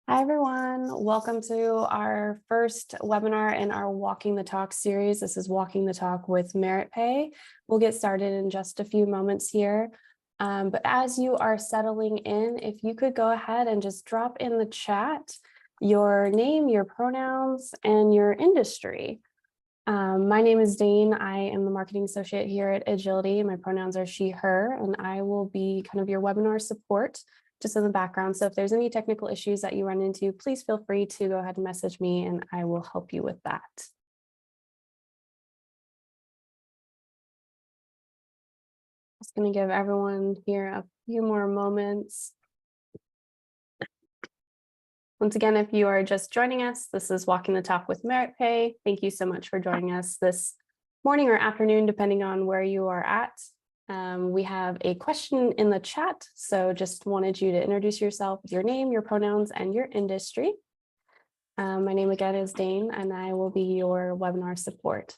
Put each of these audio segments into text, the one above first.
Hi, everyone. Welcome to our first webinar in our Walking the Talk series. This is Walking the Talk with Merit Pay. We'll get started in just a few moments here. But as you are settling in, if you could go ahead and just drop in the chat your name, your pronouns, and your industry. My name is Dane. I am the marketing associate here at Agility. My pronouns are she, her, and I will be kind of your webinar support just in the background. So if there's any technical issues that you run into, please feel free to go ahead and message me and I will help you with that. Just going to give everyone here a few more moments. Once again, if you are just joining us, this is Walking the Talk with Merit Pay. Thank you so much for joining us this morning or afternoon, depending on where you are at. We have a question in the chat, so just wanted you to introduce yourself with your name, your pronouns, and your industry. My name again is Dane, and I will be your webinar support.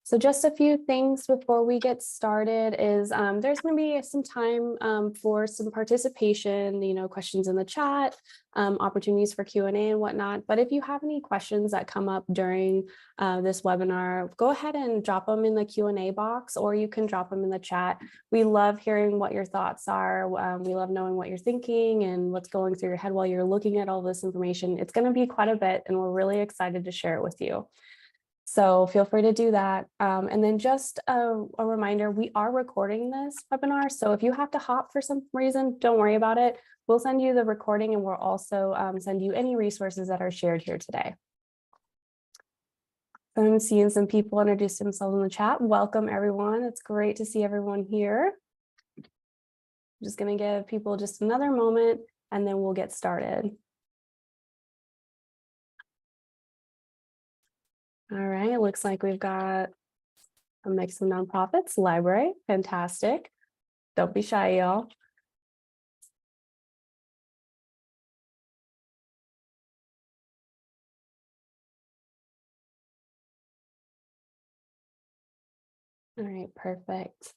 So just a few things before we get started is there's going to be some time for some participation, questions in the chat, opportunities for Q&A and whatnot. But if you have any questions that come up during this webinar, go ahead and drop them in the Q&A box, or you can drop them in the chat. We love hearing what your thoughts are. We love knowing what you're thinking and what's going through your head while you're looking at all this information. It's going to be quite a bit, and we're really excited to share it with you. So feel free to do that. And then just a reminder, we are recording this webinar. So if you have to hop for some reason, don't worry about it. We'll send you the recording, and we'll also send you any resources that are shared here today. I'm seeing some people introduce themselves in the chat. Welcome, everyone. It's great to see everyone here. I'm just going to give people just another moment, and then we'll get started. All right, it looks like we've got a mix of nonprofits, library, fantastic. Don't be shy, y'all. All right, perfect.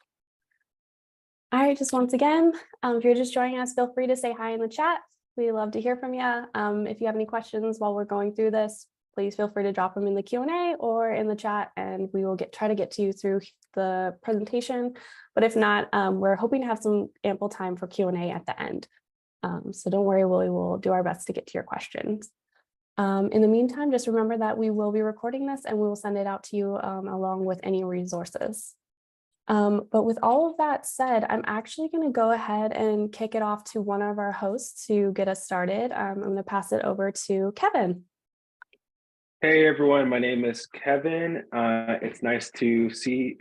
All right, just once again, if you're just joining us, feel free to say hi in the chat. We love to hear from you. If you have any questions while we're going through this, please feel free to drop them in the Q&A or in the chat, and we will try to get to you through the presentation. But if not, we're hoping to have some ample time for Q&A at the end. So don't worry, we will do our best to get to your questions. In the meantime, just remember that we will be recording this, and we will send it out to you along with any resources. But with all of that said, I'm actually going to go ahead and kick it off to one of our hosts to get us started. I'm going to pass it over to Kevin. Hey everyone, my name is Kevin. It's nice to see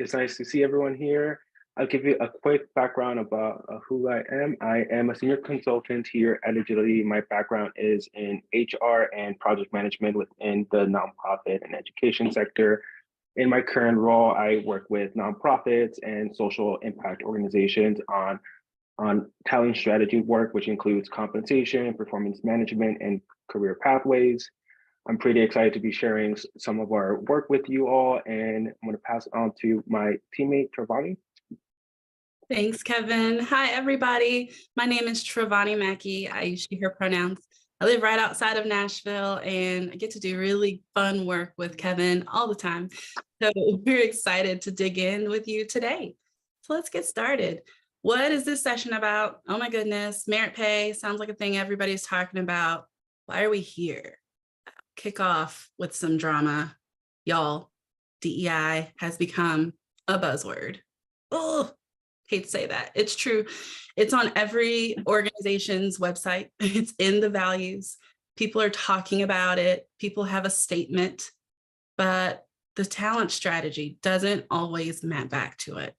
everyone here. I'll give you a quick background about who I am. I am a senior consultant here at Agility. My background is in HR and project management within the nonprofit and education sector. In my current role, I work with nonprofits and social impact organizations on talent strategy work, which includes compensation, performance management, and career pathways. I'm pretty excited to be sharing some of our work with you all, and I'm going to pass it on to my teammate, Travani. Thanks, Kevin. Hi, everybody. My name is Travani Mackey. I use she, her pronouns. I live right outside of Nashville, and I get to do really fun work with Kevin all the time. So we're excited to dig in with you today. So let's get started. What is this session about? Oh my goodness, merit pay sounds like a thing everybody's talking about. Why are we here? Kick off with some drama. Y'all, DEI has become a buzzword. Oh, hate to say that. It's true. It's on every organization's website. It's in the values. People are talking about it. People have a statement, but the talent strategy doesn't always map back to it.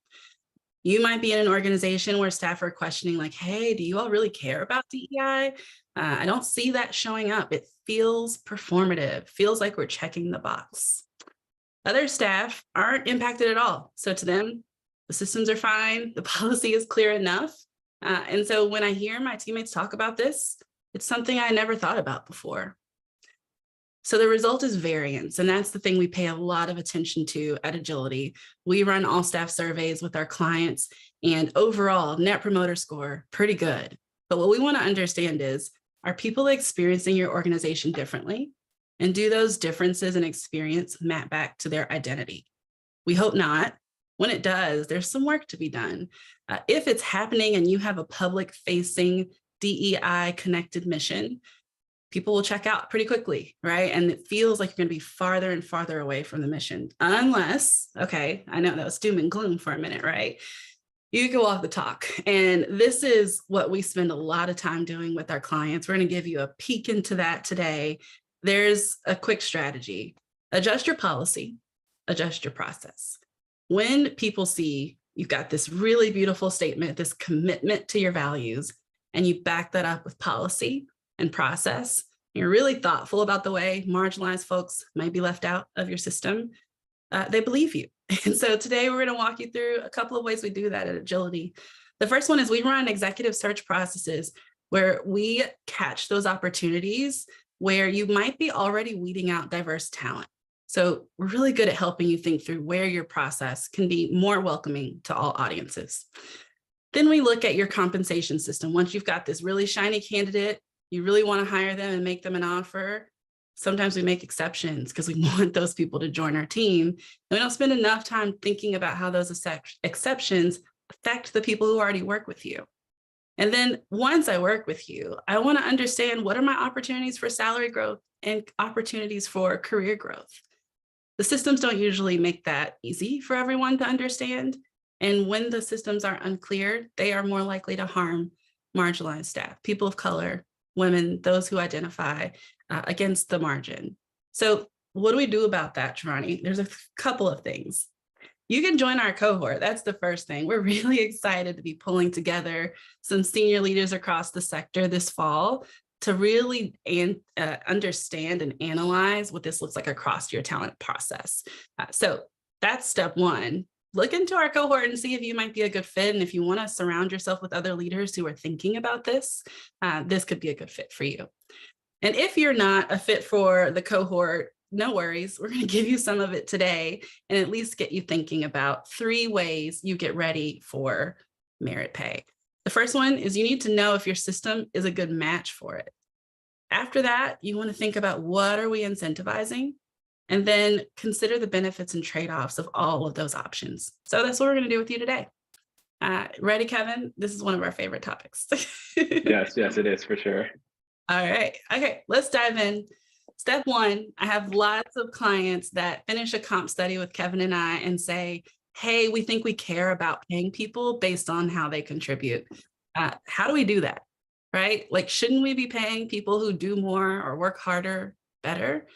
You might be in an organization where staff are questioning like, hey, do you all really care about DEI? I don't see that showing up. It feels performative, feels like we're checking the box. Other staff aren't impacted at all. So to them, the systems are fine. The policy is clear enough. And so when I hear my teammates talk about this, it's something I never thought about before. So the result is variance, and that's the thing we pay a lot of attention to at Agility. We run all staff surveys with our clients, and overall, net promoter score, pretty good. But what we want to understand is, Are people experiencing your organization differently? And do those differences in experience map back to their identity? We hope not. When it does, there's some work to be done. If it's happening and you have a public-facing DEI connected mission, people will check out pretty quickly, right? And it feels like you're going to be farther and farther away from the mission, unless, okay, I know that was doom and gloom for a minute, right? You can walk the talk. And this is what we spend a lot of time doing with our clients. We're going to give you a peek into that today. There's a quick strategy. Adjust your policy, adjust your process. When people see you've got this really beautiful statement, this commitment to your values, and you back that up with policy and process, you're really thoughtful about the way marginalized folks might be left out of your system, they believe you. And so today we're going to walk you through a couple of ways we do that at Agility. The first one is we run executive search processes where we catch those opportunities where you might be already weeding out diverse talent. So we're really good at helping you think through where your process can be more welcoming to all audiences. Then we look at your compensation system. Once you've got this really shiny candidate, you really want to hire them and make them an offer. Sometimes we make exceptions because we want those people to join our team. And we don't spend enough time thinking about how those exceptions affect the people who already work with you. And then once I work with you, I want to understand what are my opportunities for salary growth and opportunities for career growth. The systems don't usually make that easy for everyone to understand. And when the systems are unclear, they are more likely to harm marginalized staff, people of color, women, those who identify against the margin. So what do we do about that, Trivani? There's a couple of things. You can join our cohort. That's the first thing. We're really excited to be pulling together some senior leaders across the sector this fall to really understand and analyze what this looks like across your talent process. So that's step one. Look into our cohort and see if you might be a good fit. And if you want to surround yourself with other leaders who are thinking about this, this could be a good fit for you. And if you're not a fit for the cohort, no worries. We're going to give you some of it today and at least get you thinking about 3 ways you get ready for merit pay. The first one is you need to know if your system is a good match for it. After that, you want to think about what are we incentivizing? And then consider the benefits and trade-offs of all of those options. So that's what we're going to do with you today. Ready, Kevin? This is one of our favorite topics. Yes, it is for sure. All right. Okay, let's dive in. Step one, I have lots of clients that finish a comp study with Kevin and I and say, hey, we think we care about paying people based on how they contribute. How do we do that? Right? Like, shouldn't we be paying people who do more or work harder better?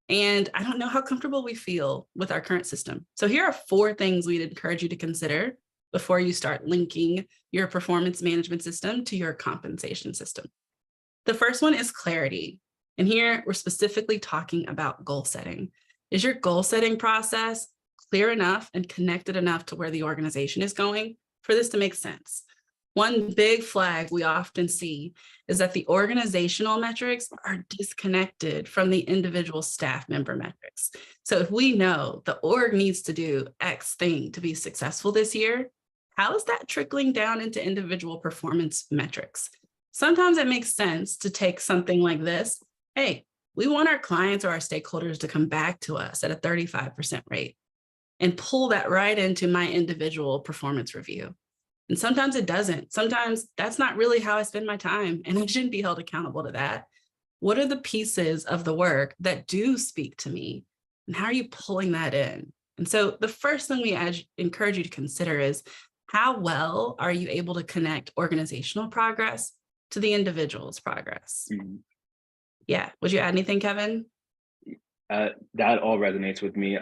And I don't know how comfortable we feel with our current system. So here are 4 things we'd encourage you to consider before you start linking your performance management system to your compensation system. The first one is clarity. And here we're specifically talking about goal setting. Is your goal setting process clear enough and connected enough to where the organization is going for this to make sense? One big flag we often see is that the organizational metrics are disconnected from the individual staff member metrics. So if we know the org needs to do X thing to be successful this year, how is that trickling down into individual performance metrics? Sometimes it makes sense to take something like this. Hey, we want our clients or our stakeholders to come back to us at a 35% rate and pull that right into my individual performance review. And sometimes it doesn't. Sometimes that's not really how I spend my time, and I shouldn't be held accountable to that. What are the pieces of the work that do speak to me? And how are you pulling that in? And so the first thing we encourage you to consider is how well are you able to connect organizational progress to the individual's progress? Mm-hmm. Yeah. Would you add anything, Kevin? That all resonates with me.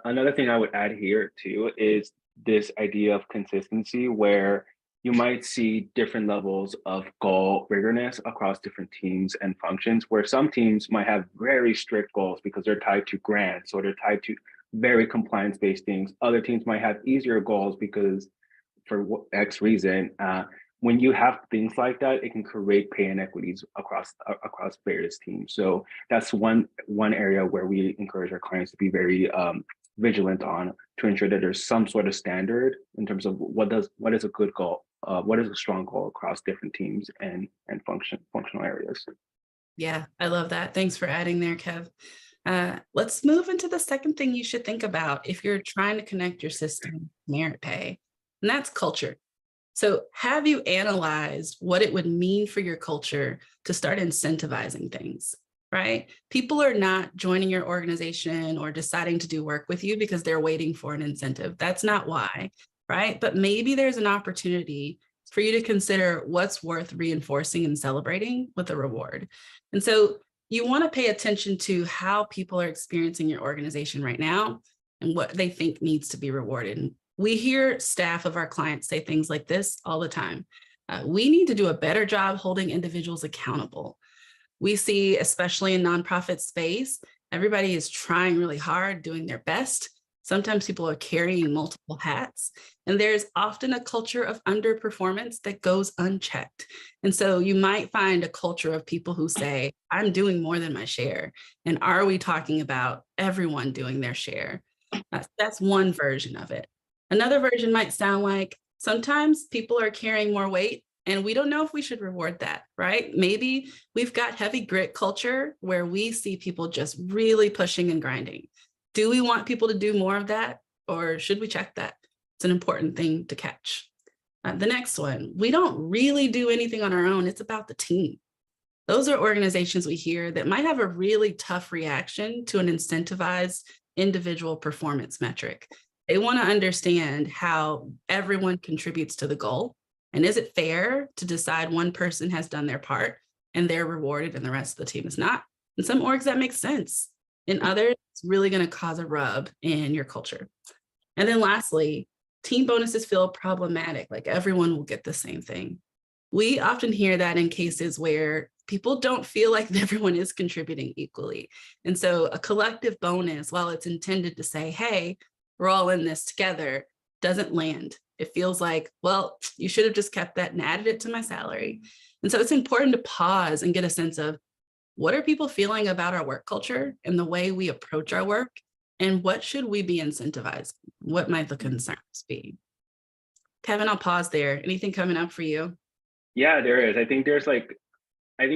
Another thing I would add here too is this idea of consistency, where you might see different levels of goal rigorousness across different teams and functions, where some teams might have very strict goals because they're tied to grants or they're tied to very compliance-based things. Other teams might have easier goals because for X reason. When you have things like that, it can create pay inequities across various teams. So that's one area where we encourage our clients to be very vigilant on, to ensure that there's some sort of standard in terms of what is a good goal what is a strong goal across different teams and functional areas. Yeah, I love that. Thanks for adding there, Kev. Let's move into the second thing you should think about if you're trying to connect your system merit pay, and that's culture. So have you analyzed what it would mean for your culture to start incentivizing things, right? People are not joining your organization or deciding to do work with you because they're waiting for an incentive. That's not why, right? But maybe there's an opportunity for you to consider what's worth reinforcing and celebrating with a reward. And so you want to pay attention to how people are experiencing your organization right now and what they think needs to be rewarded. We hear staff of our clients say things like this all the time. We need to do a better job holding individuals accountable. We see, especially in nonprofit space, everybody is trying really hard, doing their best. Sometimes people are carrying multiple hats, and there's often a culture of underperformance that goes unchecked. And so you might find a culture of people who say, I'm doing more than my share. And are we talking about everyone doing their share? That's one version of it. Another version might sound like sometimes people are carrying more weight and we don't know if we should reward that, right? Maybe we've got heavy grit culture where we see people just really pushing and grinding. Do we want people to do more of that, or should we check that? It's an important thing to catch. The next one, we don't really do anything on our own. It's about the team. Those are organizations we hear that might have a really tough reaction to an incentivized individual performance metric. They want to understand how everyone contributes to the goal. And is it fair to decide one person has done their part and they're rewarded and the rest of the team is not? In some orgs, that makes sense. In others, it's really going to cause a rub in your culture. And then lastly, team bonuses feel problematic, like everyone will get the same thing. We often hear that in cases where people don't feel like everyone is contributing equally. And so a collective bonus, while it's intended to say, hey, we're all in this together, doesn't land. It feels like, well, you should have just kept that and added it to my salary. And so it's important to pause and get a sense of, what are people feeling about our work culture and the way we approach our work? And what should we be incentivizing? What might the concerns be? Kevin, I'll pause there. Anything coming up for you? Yeah, there is. I think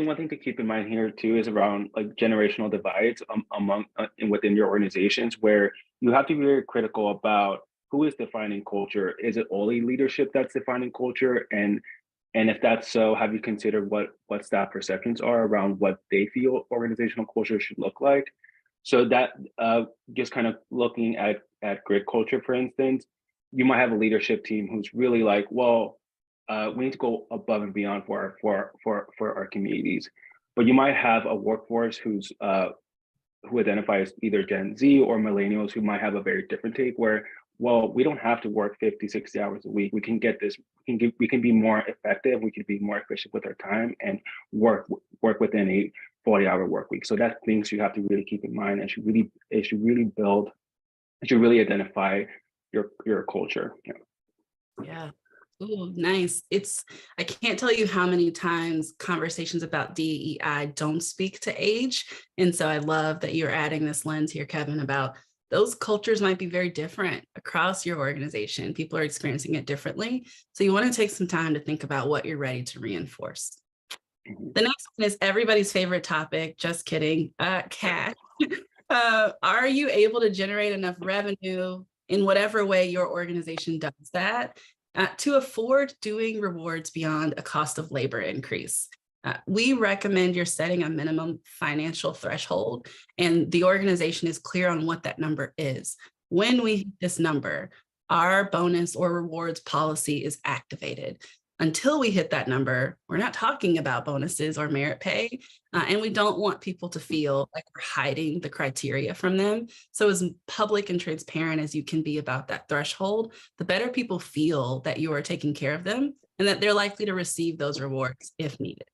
one thing to keep in mind here too is around like generational divides among within your organizations, where you have to be very critical about who is defining culture. Is it only leadership that's defining culture? And if that's so, have you considered what staff perceptions are around what they feel organizational culture should look like? So that just kind of looking at grid culture, for instance, you might have a leadership team who's really like, well, we need to go above and beyond for our communities. But you might have a workforce who identifies either Gen Z or millennials who might have a very different take where, well, we don't have to work 50, 60 hours a week. We can get this, we can be more effective. We can be more efficient with our time and work within a 40-hour work week. So that's things you have to really keep in mind and it should really identify your culture. Yeah. Oh, nice. I can't tell you how many times conversations about DEI don't speak to age. And so I love that you're adding this lens here, Kevin, about those cultures might be very different across your organization. People are experiencing it differently. So you want to take some time to think about what you're ready to reinforce. The next one is everybody's favorite topic. Just kidding. Cash. Are you able to generate enough revenue in whatever way your organization does that to afford doing rewards beyond a cost of labor increase? We recommend you're setting a minimum financial threshold and the organization is clear on what that number is. When we hit this number, our bonus or rewards policy is activated. Until we hit that number, we're not talking about bonuses or merit pay, and we don't want people to feel like we're hiding the criteria from them. So as public and transparent as you can be about that threshold, the better people feel that you are taking care of them and that they're likely to receive those rewards if needed.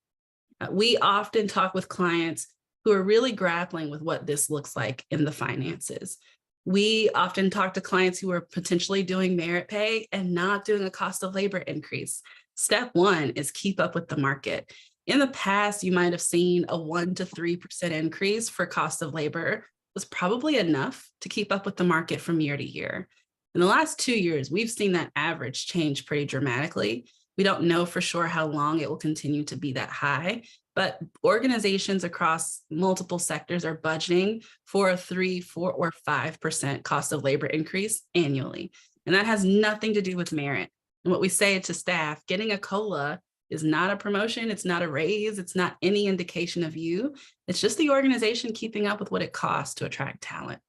We often talk with clients who are really grappling with what this looks like in the finances. We often talk to clients who are potentially doing merit pay and not doing a cost of labor increase. Step one is keep up with the market. In the past, you might have seen a 1 to 3% increase for cost of labor was probably enough to keep up with the market from year to year. In the last 2 years, we've seen that average change pretty dramatically. We don't know for sure how long it will continue to be that high, but organizations across multiple sectors are budgeting for a 3, 4, or 5% cost of labor increase annually. And that has nothing to do with merit. And what we say to staff, getting a COLA is not a promotion, it's not a raise, it's not any indication of you. It's just the organization keeping up with what it costs to attract talent.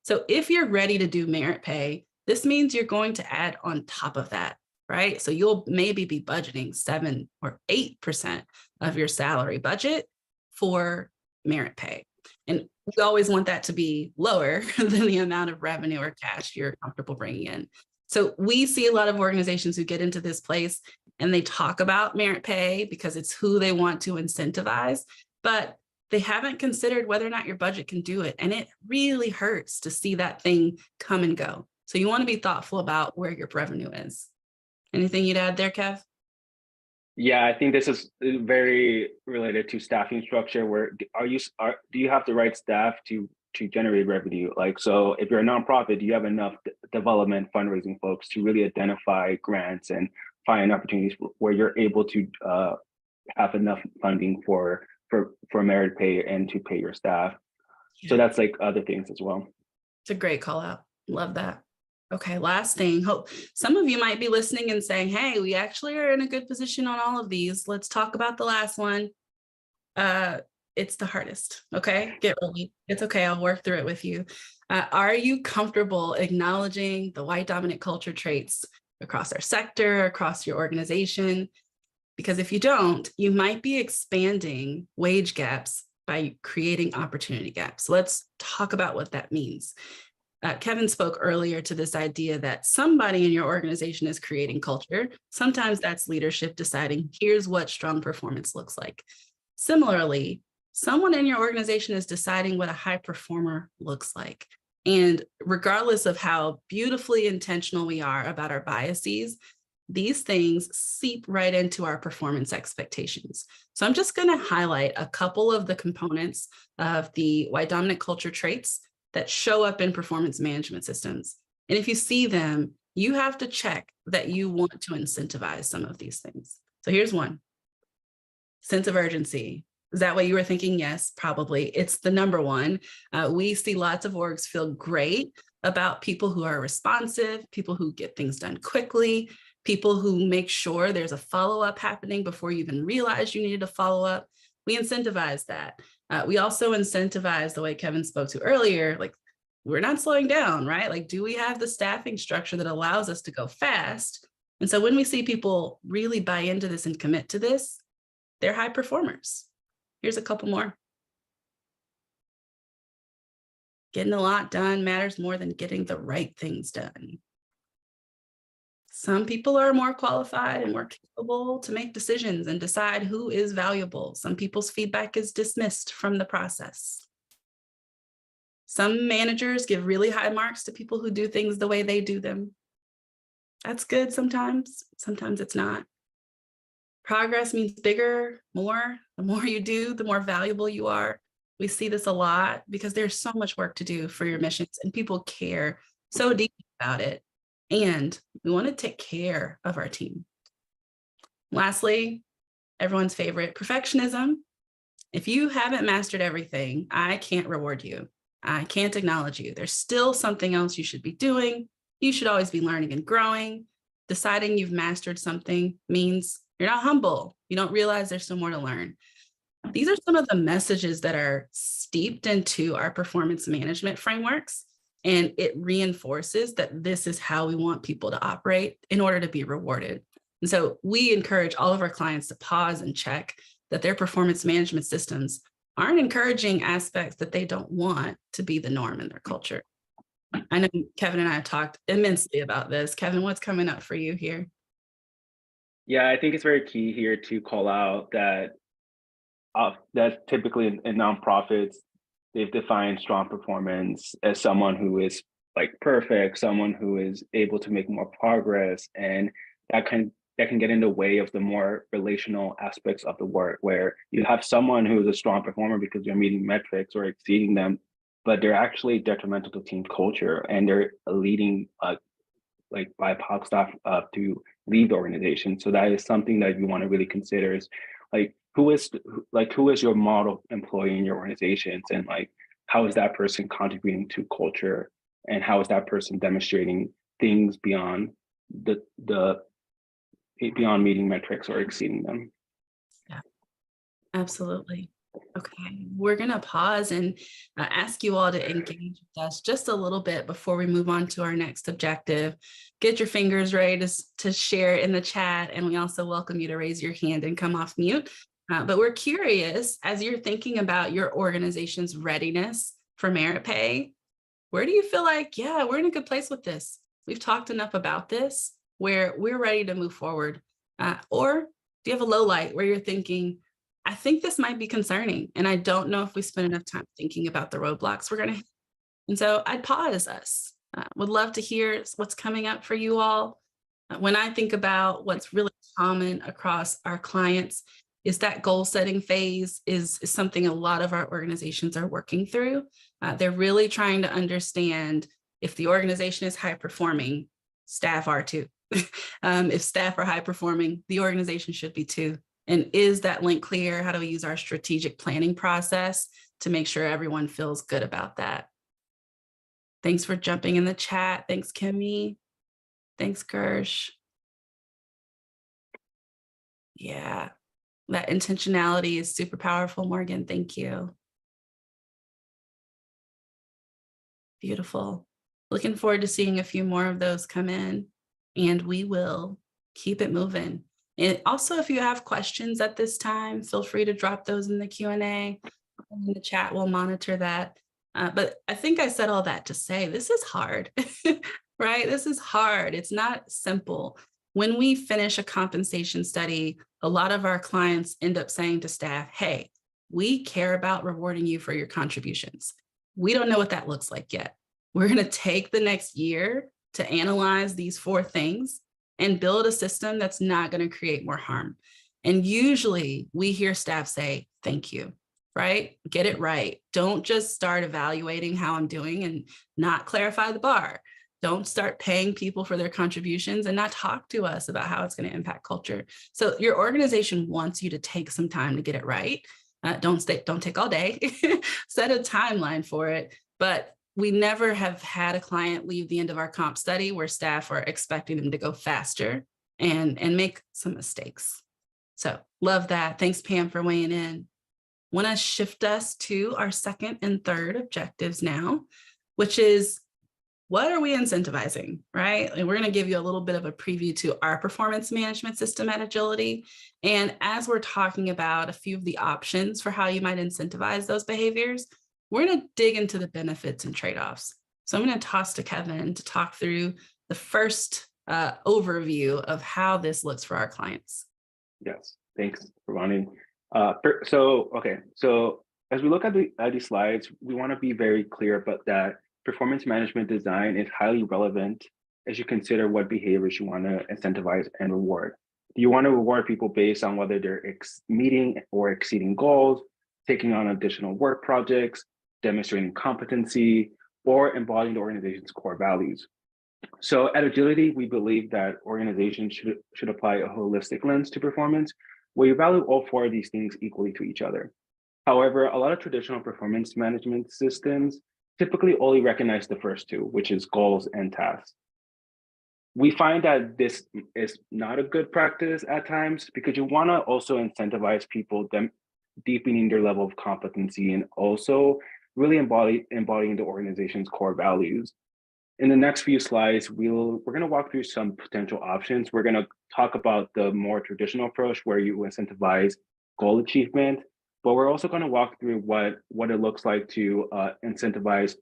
So if you're ready to do merit pay, this means you're going to add on top of that, right? So you'll maybe be budgeting 7 or 8% of your salary budget for merit pay. And we always want that to be lower than the amount of revenue or cash you're comfortable bringing in. So we see a lot of organizations who get into this place and they talk about merit pay because it's who they want to incentivize, but they haven't considered whether or not your budget can do it. And it really hurts to see that thing come and go. So you want to be thoughtful about where your revenue is. Anything you'd add there, Kev? Yeah, I think this is very related to staffing structure. Where do you have the right staff to generate revenue? Like, so if you're a nonprofit, do you have enough development fundraising folks to really identify grants and find opportunities where you're able to have enough funding for merit pay and to pay your staff? Yeah. So that's like other things as well. It's a great call out. Love that. Okay, last thing. Hope some of you might be listening and saying, hey, we actually are in a good position on all of these. Let's talk about the last one. It's the hardest. Okay, get ready. It's okay. I'll work through it with you. Are you comfortable acknowledging the white dominant culture traits across our sector, across your organization? Because if you don't, you might be expanding wage gaps by creating opportunity gaps. So let's talk about what that means. Kevin spoke earlier to this idea that somebody in your organization is creating culture. Sometimes that's leadership deciding, here's what strong performance looks like. Similarly, someone in your organization is deciding what a high performer looks like. And regardless of how beautifully intentional we are about our biases, these things seep right into our performance expectations. So I'm just going to highlight a couple of the components of the white dominant culture traits that show up in performance management systems. And if you see them, you have to check that you want to incentivize some of these things. So here's one. Sense of urgency. Is that what you were thinking? Yes, probably. It's the number one. We see lots of orgs feel great about people who are responsive, people who get things done quickly, people who make sure there's a follow-up happening before you even realize you needed a follow-up. We incentivize that. We also incentivize the way Kevin spoke to earlier, like we're not slowing down, right? Like, do we have the staffing structure that allows us to go fast? And so when we see people really buy into this and commit to this, they're high performers. Here's a couple more. Getting a lot done matters more than getting the right things done. Some people are more qualified and more capable to make decisions and decide who is valuable. Some people's feedback is dismissed from the process. Some managers give really high marks to people who do things the way they do them. That's good sometimes. Sometimes it's not. Progress means bigger, more. The more you do, the more valuable you are. We see this a lot because there's so much work to do for your missions and people care so deeply about it. And we want to take care of our team. Lastly, everyone's favorite, perfectionism. If you haven't mastered everything, I can't reward you. I can't acknowledge you. There's still something else you should be doing. You should always be learning and growing. Deciding you've mastered something means you're not humble. You don't realize there's still more to learn. These are some of the messages that are steeped into our performance management frameworks. And it reinforces that this is how we want people to operate in order to be rewarded. And so we encourage all of our clients to pause and check that their performance management systems aren't encouraging aspects that they don't want to be the norm in their culture. I know Kevin and I have talked immensely about this. Kevin, what's coming up for you here? Yeah, I think it's very key here to call out that typically in nonprofits, they've defined strong performance as someone who is like perfect, someone who is able to make more progress, and that can get in the way of the more relational aspects of the work, where you have someone who is a strong performer because they're meeting metrics or exceeding them, but they're actually detrimental to team culture, and they're leading like BIPOC staff to leave the organization. So that is something that you want to really consider is like, who is your model employee in your organizations, and like, how is that person contributing to culture, and how is that person demonstrating things beyond beyond meeting metrics or exceeding them. Yeah, absolutely. Okay, we're going to pause and ask you all to engage with us just a little bit before we move on to our next objective. Get your fingers ready to share in the chat, and we also welcome you to raise your hand and come off mute. But we're curious, as you're thinking about your organization's readiness for merit pay, where do you feel like, yeah, we're in a good place with this? We've talked enough about this where we're ready to move forward. Or do you have a low light where you're thinking, I think this might be concerning, and I don't know if we spend enough time thinking about the roadblocks we're going to hit. And so I'd pause us. Would love to hear what's coming up for you all. When I think about what's really common across our clients, is that goal setting phase is something a lot of our organizations are working through. They're really trying to understand if the organization is high performing, staff are too. If staff are high performing, the organization should be too. And is that link clear? How do we use our strategic planning process to make sure everyone feels good about that? Thanks for jumping in the chat. Thanks, Kimmy. Thanks, Gersh. Yeah, that intentionality is super powerful, Morgan. Thank you. Beautiful. Looking forward to seeing a few more of those come in, and we will keep it moving. And also, if you have questions at this time, feel free to drop those in the Q&A. In the chat, we'll monitor that. But I think I said all that to say this is hard, right? This is hard. It's not simple. When we finish a compensation study, a lot of our clients end up saying to staff, hey, we care about rewarding you for your contributions. We don't know what that looks like yet. We're going to take the next year to analyze these 4 things and build a system that's not going to create more harm. And usually we hear staff say, thank you, right? Get it right. Don't just start evaluating how I'm doing and not clarify the bar. Don't start paying people for their contributions and not talk to us about how it's going to impact culture. So your organization wants you to take some time to get it right. Don't take all day. Set a timeline for it. But we never have had a client leave the end of our comp study where staff are expecting them to go faster and make some mistakes. So love that. Thanks, Pam, for weighing in. Want to shift us to our second and third objectives now, which is, what are we incentivizing, right? And we're going to give you a little bit of a preview to our performance management system at Agility. And as we're talking about a few of the options for how you might incentivize those behaviors, we're going to dig into the benefits and trade-offs. So I'm going to toss to Kevin to talk through the first overview of how this looks for our clients. Yes, thanks, Ronnie. So as we look at these slides, we want to be very clear about that performance management design is highly relevant as you consider what behaviors you want to incentivize and reward. Do you want to reward people based on whether they're meeting or exceeding goals, taking on additional work projects, demonstrating competency, or embodying the organization's core values? So at Agility, we believe that organizations should apply a holistic lens to performance, where you value all 4 of these things equally to each other. However, a lot of traditional performance management systems typically only recognize the first 2, which is goals and tasks. We find that this is not a good practice at times because you want to also incentivize people deepening their level of competency and also really embodying the organization's core values. In the next few slides, we're going to walk through some potential options. We're going to talk about the more traditional approach where you incentivize goal achievement, but we're also going to walk through what it looks like to incentivize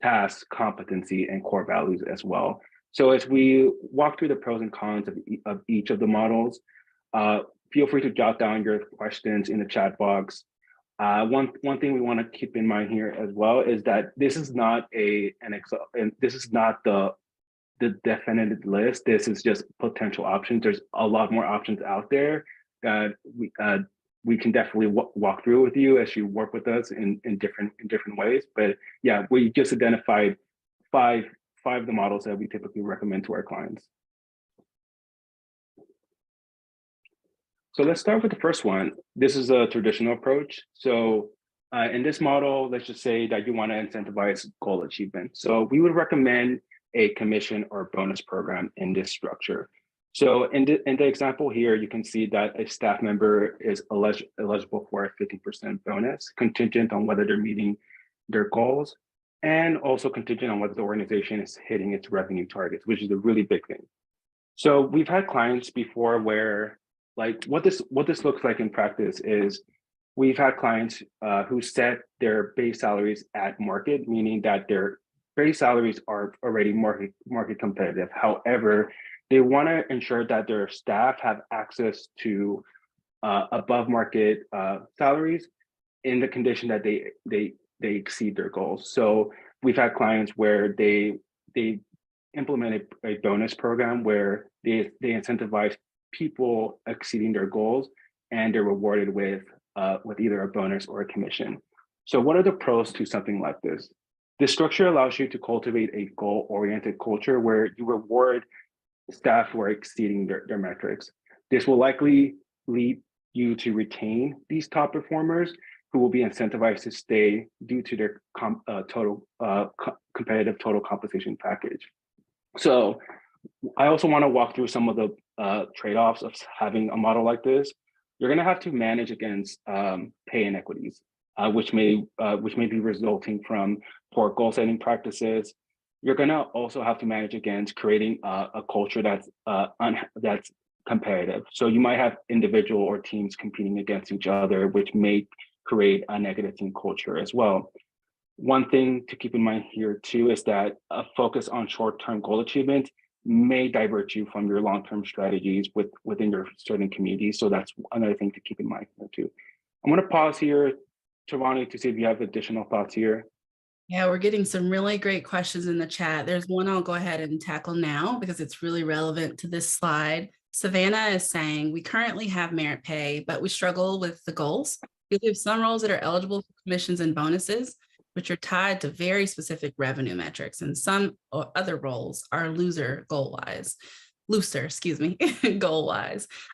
tasks, competency, and core values as well. So as we walk through the pros and cons of each of the models, feel free to jot down your questions in the chat box. One thing we want to keep in mind here as well is that this is not the definitive list. This is just potential options. There's a lot more options out there that we can definitely walk through with you as you work with us in different ways. But yeah, we just identified five of the models that we typically recommend to our clients. So let's start with the first one. This is a traditional approach. So in this model, let's just say that you want to incentivize goal achievement. So we would recommend a commission or bonus program in this structure. So in the example here, you can see that a staff member is eligible for a 50% bonus, contingent on whether they're meeting their goals, and also contingent on whether the organization is hitting its revenue targets, which is a really big thing. So we've had clients before where, like, what this looks like in practice is we've had clients who set their base salaries at market, meaning that their base salaries are already market competitive. However, they want to ensure that their staff have access to above market salaries in the condition that they exceed their goals. So we've had clients where they implemented a bonus program where they incentivize people exceeding their goals, and they're rewarded with either a bonus or a commission. So what are the pros to something like this? This structure allows you to cultivate a goal-oriented culture where you reward staff who are exceeding their metrics. This will likely lead you to retain these top performers who will be incentivized to stay due to their competitive total compensation package. So I also want to walk through some of the trade-offs of having a model like this. You're going to have to manage against pay inequities, which may be resulting from poor goal setting practices. You're going to also have to manage against creating a culture that's competitive. So you might have individual or teams competing against each other, which may create a negative team culture as well. One thing to keep in mind here too is that a focus on short-term goal achievement may divert you from your long-term strategies within your certain communities. So that's another thing to keep in mind here too. I'm going to pause here, Travani, to see if you have additional thoughts here. Yeah, we're getting some really great questions in the chat. There's one I'll go ahead and tackle now because it's really relevant to this slide. Savannah is saying, we currently have merit pay, but we struggle with the goals. We have some roles that are eligible for commissions and bonuses, which are tied to very specific revenue metrics, and some other roles are looser, goal-wise.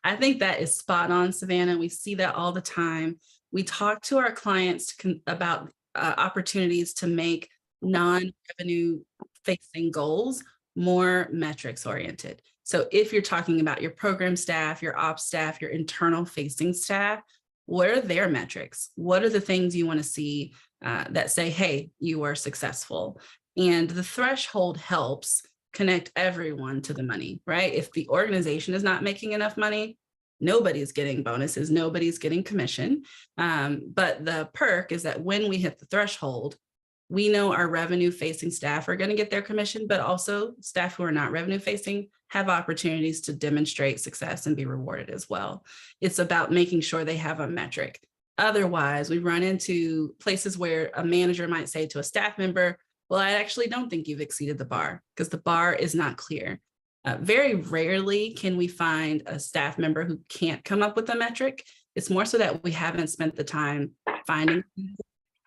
I think that is spot on, Savannah. We see that all the time. We talk to our clients about opportunities to make non-revenue facing goals more metrics oriented. So if you're talking about your program staff, your ops staff, your internal facing staff, what are their metrics? What are the things you want to see that say, hey, you are successful? And the threshold helps connect everyone to the money, right? If the organization is not making enough money, nobody's getting bonuses, nobody's getting commission. But the perk is that when we hit the threshold, we know our revenue facing staff are going to get their commission, but also staff who are not revenue facing have opportunities to demonstrate success and be rewarded as well. It's about making sure they have a metric. Otherwise, we run into places where a manager might say to a staff member, well, I actually don't think you've exceeded the bar because the bar is not clear. Very rarely can we find a staff member who can't come up with a metric. It's more so that we haven't spent the time finding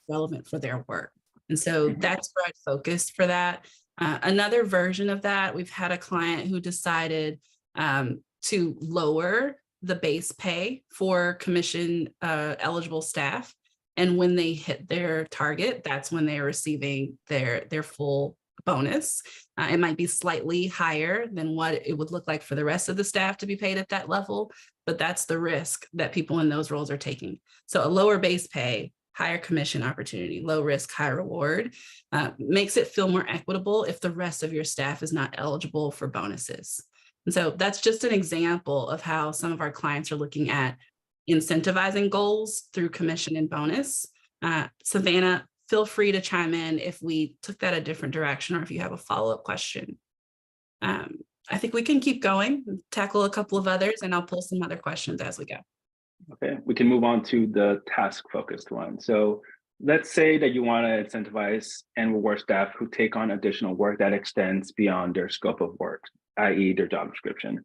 relevant for their work. And so that's where I focused for that. Another version of that, we've had a client who decided to lower the base pay for commission eligible staff. And when they hit their target, that's when they're receiving their full bonus. It might be slightly higher than what it would look like for the rest of the staff to be paid at that level, but that's the risk that people in those roles are taking. So a lower base pay, higher commission opportunity, low risk, high reward, makes it feel more equitable if the rest of your staff is not eligible for bonuses. And so that's just an example of how some of our clients are looking at incentivizing goals through commission and bonus. Savannah, feel free to chime in if we took that a different direction or if you have a follow-up question. I think we can keep going, tackle a couple of others, and I'll pull some other questions as we go. Okay, we can move on to the task-focused one. So let's say that you want to incentivize and reward staff who take on additional work that extends beyond their scope of work, i.e. their job description.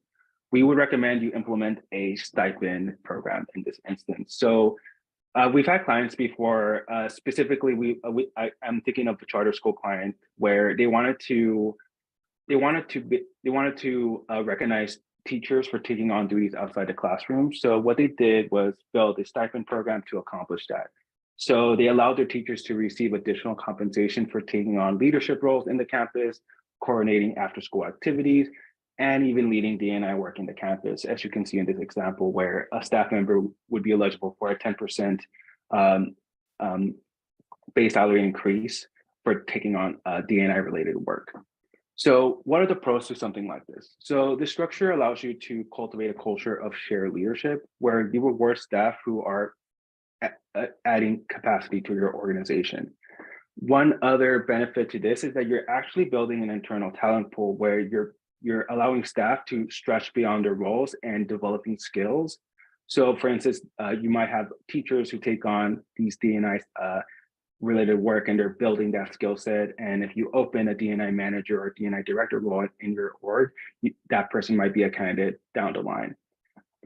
We would recommend you implement a stipend program in this instance. So we've had clients before, specifically, I'm thinking of the charter school client where they wanted to recognize teachers for taking on duties outside the classroom. So what they did was build a stipend program to accomplish that. So they allowed their teachers to receive additional compensation for taking on leadership roles in the campus, coordinating after-school activities, and even leading D&I work in the campus, as you can see in this example, where a staff member would be eligible for a 10% base salary increase for taking on D&I related work. So what are the pros to something like this? So the structure allows you to cultivate a culture of shared leadership where you reward staff who are adding capacity to your organization. One other benefit to this is that you're actually building an internal talent pool where you're allowing staff to stretch beyond their roles and developing skills. So for instance, you might have teachers who take on these D&I related work and they're building that skill set. And if you open a D&I manager or D&I director role in your org, that person might be a candidate down the line.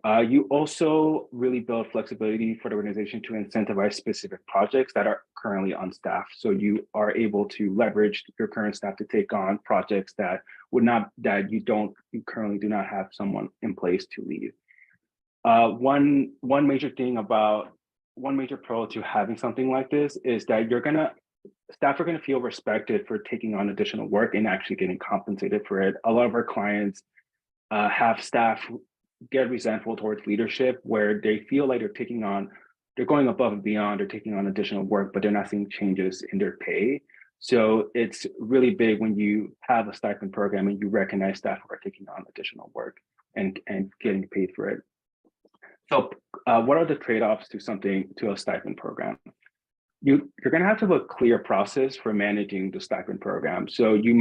You also really build flexibility for the organization to incentivize specific projects that are currently on staff. So you are able to leverage your current staff to take on projects that you currently do not have someone in place to lead. One major pro to having something like this is that staff are gonna feel respected for taking on additional work and actually getting compensated for it. A lot of our clients have staff get resentful towards leadership where they feel like they're going above and beyond, they're taking on additional work, but they're not seeing changes in their pay. So it's really big when you have a stipend program and you recognize staff who are taking on additional work and getting paid for it. So what are the trade-offs to a stipend program? You're going to have a clear process for managing the stipend program. So you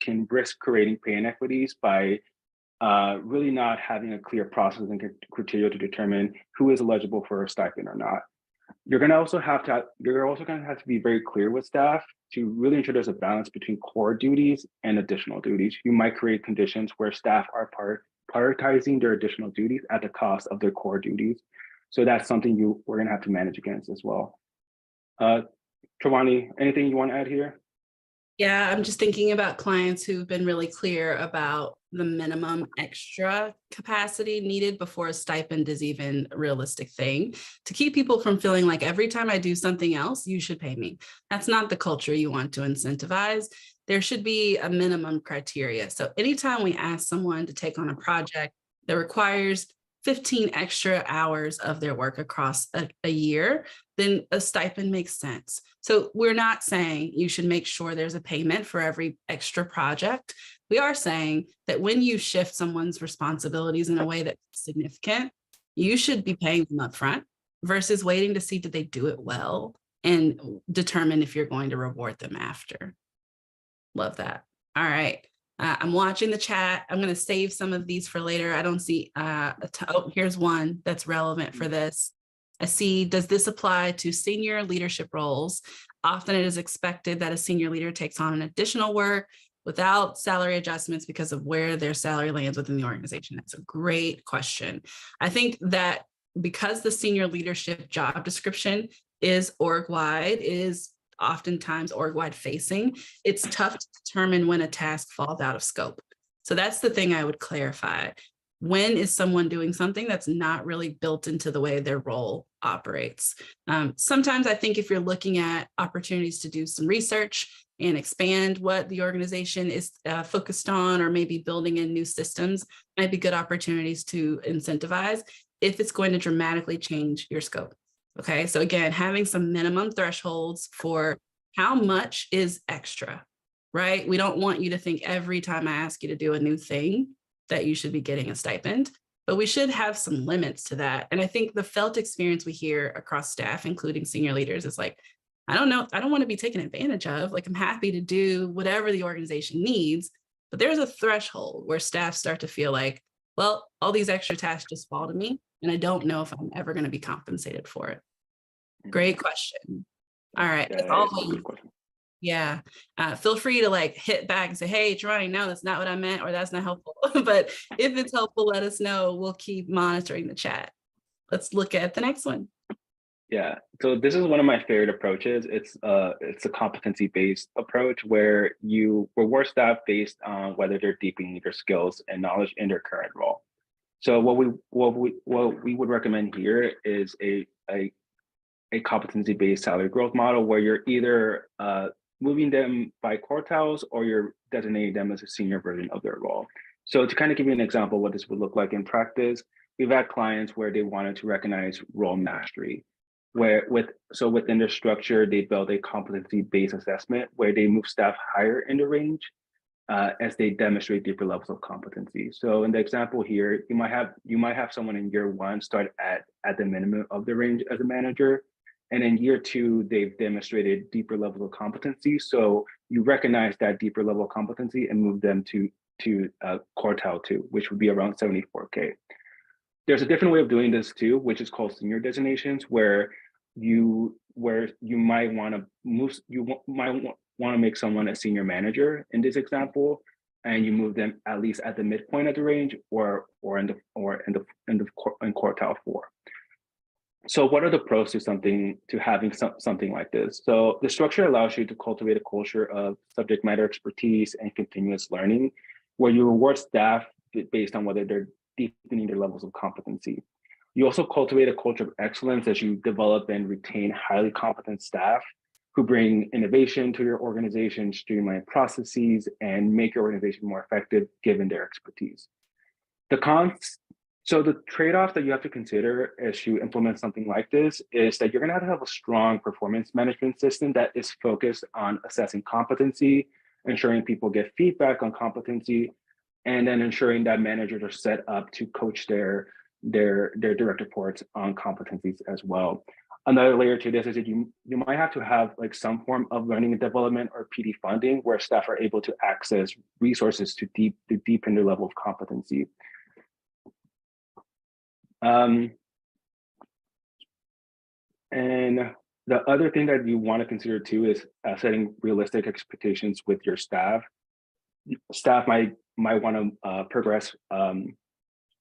can risk creating pay inequities by really not having a clear process and criteria to determine who is eligible for a stipend or not. You're also going to have to be very clear with staff to really ensure there's a balance between core duties and additional duties. You might create conditions where staff are prioritizing their additional duties at the cost of their core duties. So that's something we're going to have to manage against as well. Travani, anything you want to add here? Yeah, I'm just thinking about clients who've been really clear about the minimum extra capacity needed before a stipend is even a realistic thing, to keep people from feeling like every time I do something else, you should pay me. That's not the culture you want to incentivize. There should be a minimum criteria. So anytime we ask someone to take on a project that requires 15 extra hours of their work across a year, then a stipend makes sense. So we're not saying you should make sure there's a payment for every extra project. We are saying that when you shift someone's responsibilities in a way that's significant, you should be paying them upfront versus waiting to see did they do it well and determine if you're going to reward them after. Love that. All right. I'm watching the chat. I'm going to save some of these for later. I don't see, here's one that's relevant for this. I see, does this apply to senior leadership roles? Often it is expected that a senior leader takes on an additional work without salary adjustments because of where their salary lands within the organization. That's a great question. I think that because the senior leadership job description is org-wide, is oftentimes org-wide facing, it's tough to determine when a task falls out of scope. So that's the thing I would clarify. When is someone doing something that's not really built into the way their role operates? Sometimes I think if you're looking at opportunities to do some research and expand what the organization is focused on, or maybe building in new systems, might be good opportunities to incentivize if it's going to dramatically change your scope. Okay, so again, having some minimum thresholds for how much is extra, right? We don't want you to think every time I ask you to do a new thing that you should be getting a stipend, but we should have some limits to that. And I think the felt experience we hear across staff, including senior leaders, is like, I don't know, I don't want to be taken advantage of. Like, I'm happy to do whatever the organization needs, but there's a threshold where staff start to feel like, well, all these extra tasks just fall to me, and I don't know if I'm ever going to be compensated for it. Great question. All right. As always, yeah. Feel free to like hit back and say, hey, Travani, no, that's not what I meant, or that's not helpful. But if it's helpful, let us know. We'll keep monitoring the chat. Let's look at the next one. Yeah, so this is one of my favorite approaches. It's a competency-based approach where you reward staff based on whether they're deepening their skills and knowledge in their current role. So what we would recommend here is a competency-based salary growth model where you're either moving them by quartiles or you're designating them as a senior version of their role. So to kind of give you an example of what this would look like in practice, we've had clients where they wanted to recognize role mastery, where within their structure, they build a competency-based assessment where they move staff higher in the range as they demonstrate deeper levels of competency. So in the example here, you might have someone in year one start at the minimum of the range as a manager, and in year two they've demonstrated deeper levels of competency. So you recognize that deeper level of competency and move them to quartile 2, which would be around 74K. There's a different way of doing this too, which is called senior designations, where you might want to make someone a senior manager in this example, and you move them at least at the midpoint of the range or in quartile 4. So what are the pros to having something like this? So the structure allows you to cultivate a culture of subject matter expertise and continuous learning, where you reward staff based on whether they're deepening their levels of competency. You also cultivate a culture of excellence as you develop and retain highly competent staff who bring innovation to your organization, streamline processes, and make your organization more effective given their expertise. So the trade-off that you have to consider as you implement something like this is that you're going to have a strong performance management system that is focused on assessing competency, ensuring people get feedback on competency, and then ensuring that managers are set up to coach their direct reports on competencies as well. Another layer to this is that you might have to have like some form of learning and development or PD funding where staff are able to access resources to deepen their level of competency. And the other thing that you want to consider too is setting realistic expectations with your staff. Staff might want to progress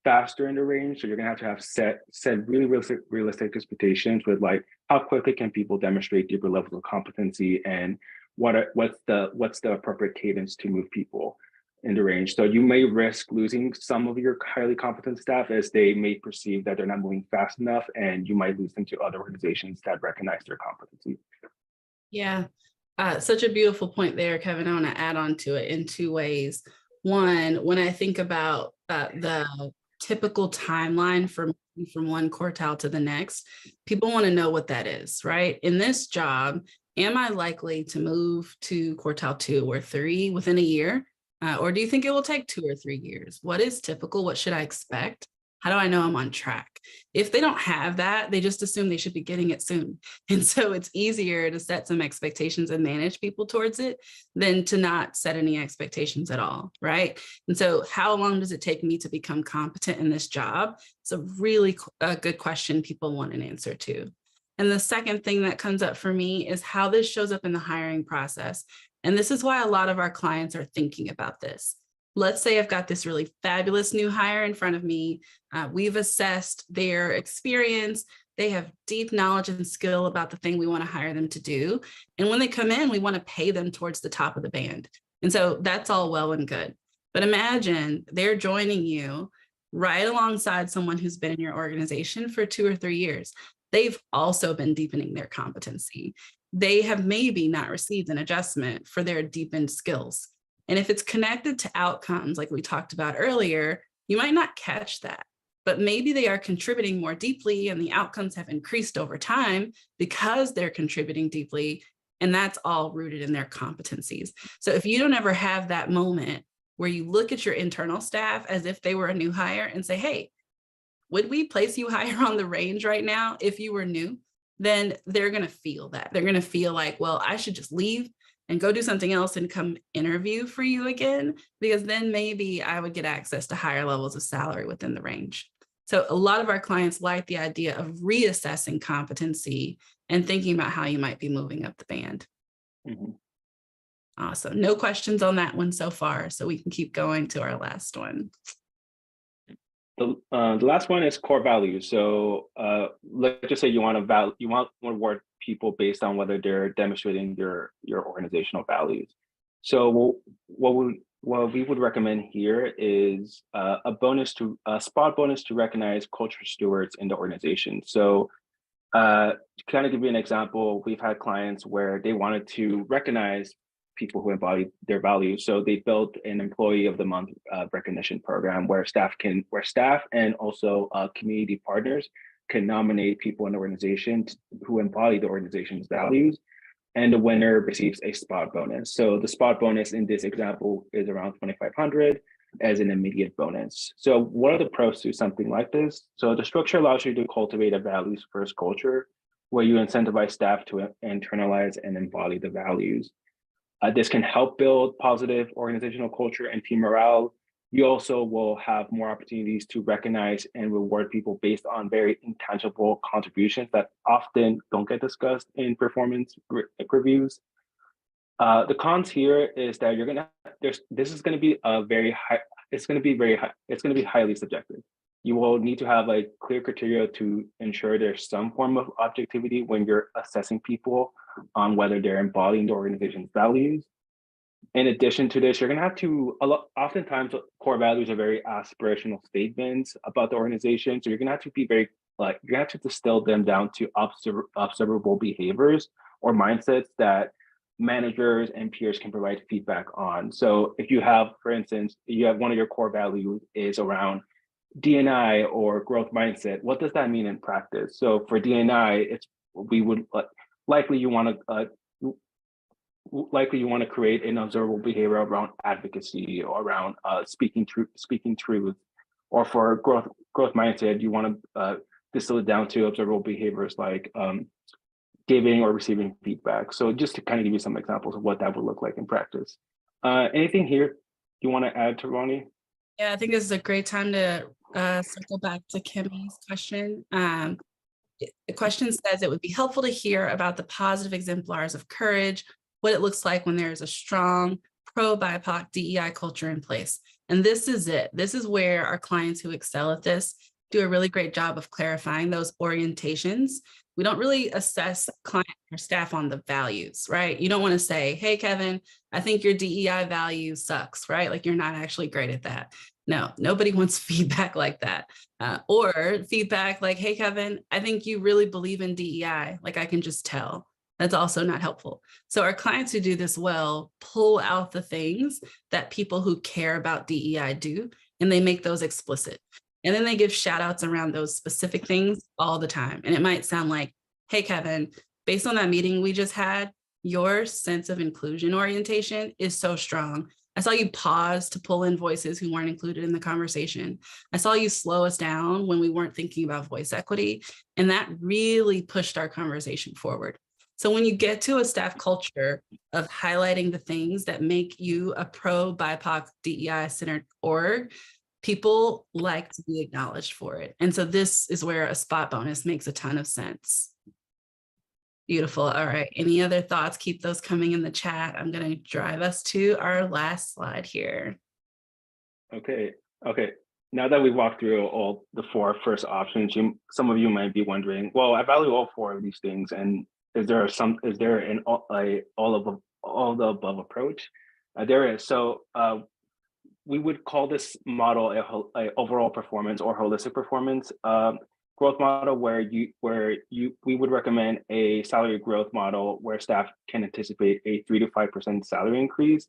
faster in the range, so you're going to have set really realistic expectations with like how quickly can people demonstrate deeper levels of competency, and what's the appropriate cadence to move people in the range. So you may risk losing some of your highly competent staff as they may perceive that they're not moving fast enough, and you might lose them to other organizations that recognize their competency. Yeah, such a beautiful point there, Kevin. I want to add on to it in 2 ways. One, when I think about the typical timeline from one quartile to the next, people want to know what that is, right? In this job, am I likely to move to quartile 2 or 3 within a year? Or do you think it will take 2 or 3 years? What is typical? What should I expect? How do I know I'm on track? If they don't have that, they just assume they should be getting it soon. And so it's easier to set some expectations and manage people towards it than to not set any expectations at all, right? And so how long does it take me to become competent in this job? It's a really good question people want an answer to. And the second thing that comes up for me is how this shows up in the hiring process. And this is why a lot of our clients are thinking about this. Let's say I've got this really fabulous new hire in front of me. We've assessed their experience. They have deep knowledge and skill about the thing we want to hire them to do. And when they come in, we want to pay them towards the top of the band. And so that's all well and good. But imagine they're joining you right alongside someone who's been in your organization for 2 or 3 years. They've also been deepening their competency. They have maybe not received an adjustment for their deepened skills. And if it's connected to outcomes, like we talked about earlier, you might not catch that, but maybe they are contributing more deeply and the outcomes have increased over time because they're contributing deeply, and that's all rooted in their competencies. So if you don't ever have that moment where you look at your internal staff as if they were a new hire and say, hey, would we place you higher on the range right now if you were new? Then they're going to feel that. They're going to feel like, well, I should just leave and go do something else and come interview for you again, because then maybe I would get access to higher levels of salary within the range. So a lot of our clients like the idea of reassessing competency and thinking about how you might be moving up the band. Mm-hmm. Awesome. No questions on that one so far, so we can keep going to our last one. The last one is core values. So let's just say you want to reward people based on whether they're demonstrating your organizational values. So what we would recommend here is a spot bonus to recognize culture stewards in the organization. So to kind of give you an example, we've had clients where they wanted to recognize people who embody their values. So they built an employee of the month recognition program where staff and also community partners can nominate people in the organization who embody the organization's values, and the winner receives a spot bonus. So the spot bonus in this example is around 2,500 as an immediate bonus. So what are the pros to something like this? So the structure allows you to cultivate a values first culture where you incentivize staff to internalize and embody the values. This can help build positive organizational culture and team morale. You also will have more opportunities to recognize and reward people based on very intangible contributions that often don't get discussed in performance reviews. The cons here is that this is going to be it's going to be highly subjective. You will need to have like clear criteria to ensure there's some form of objectivity when you're assessing people on whether they're embodying the organization's values. In addition to this, you're going to have to, oftentimes core values are very aspirational statements about the organization. So you're going to have to be very, you have to distill them down to observable behaviors or mindsets that managers and peers can provide feedback on. So if you have, for instance, you have one of your core values is around D&I or growth mindset, what does that mean in practice? So for D&I, we would likely you want to create an observable behavior around advocacy or around speaking truth, or for growth mindset, you want to distill it down to observable behaviors like giving or receiving feedback. So just to kind of give you some examples of what that would look like in practice. Anything here you want to add, Ronnie? Yeah, I think this is a great time to circle back to Kimmy's question. The question says it would be helpful to hear about the positive exemplars of courage, what it looks like when there is a strong pro-BIPOC DEI culture in place. And this is it. This is where our clients who excel at this do a really great job of clarifying those orientations. We don't really assess client or staff on the values, right? You don't want to say, hey, Kevin, I think your DEI value sucks, right? Like you're not actually great at that. No, nobody wants feedback like that. Or feedback like, hey, Kevin, I think you really believe in DEI. Like I can just tell. That's also not helpful. So our clients who do this well pull out the things that people who care about DEI do, and they make those explicit. And then they give shout outs around those specific things all the time. And it might sound like, hey, Kevin, based on that meeting we just had, your sense of inclusion orientation is so strong. I saw you pause to pull in voices who weren't included in the conversation. I saw you slow us down when we weren't thinking about voice equity. And that really pushed our conversation forward. So when you get to a staff culture of highlighting the things that make you a pro-BIPOC DEI centered org, people like to be acknowledged for it. And so this is where a spot bonus makes a ton of sense. Beautiful. All right. Any other thoughts? Keep those coming in the chat. I'm going to drive us to our last slide here. Okay. Now that we've walked through all the four first options, some of you might be wondering, well, I value all four of these things, and is there an all the above approach? There is. So we would call this model a overall performance or holistic performance growth model, where we would recommend a salary growth model where staff can anticipate a 3 to 5% salary increase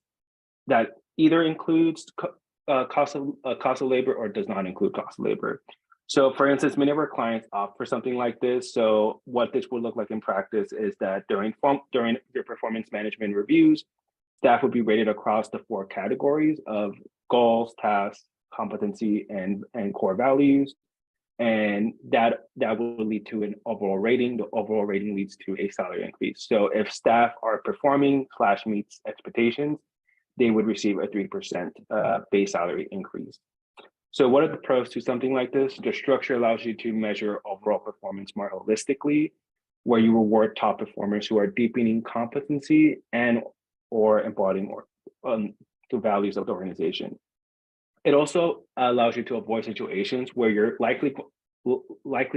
that either includes cost of labor or does not include cost of labor. So for instance, many of our clients opt for something like this. So what this would look like in practice is that during your performance management reviews, staff would be rated across the 4 categories of goals, tasks, competency, and core values. And that will lead to an overall rating. The overall rating leads to a salary increase. So if staff are performing / meets expectations, they would receive a 3% base salary increase. So what are the pros to something like this? The structure allows you to measure overall performance more holistically, where you reward top performers who are deepening competency and or embodying the values of the organization. It also allows you to avoid situations where you're likely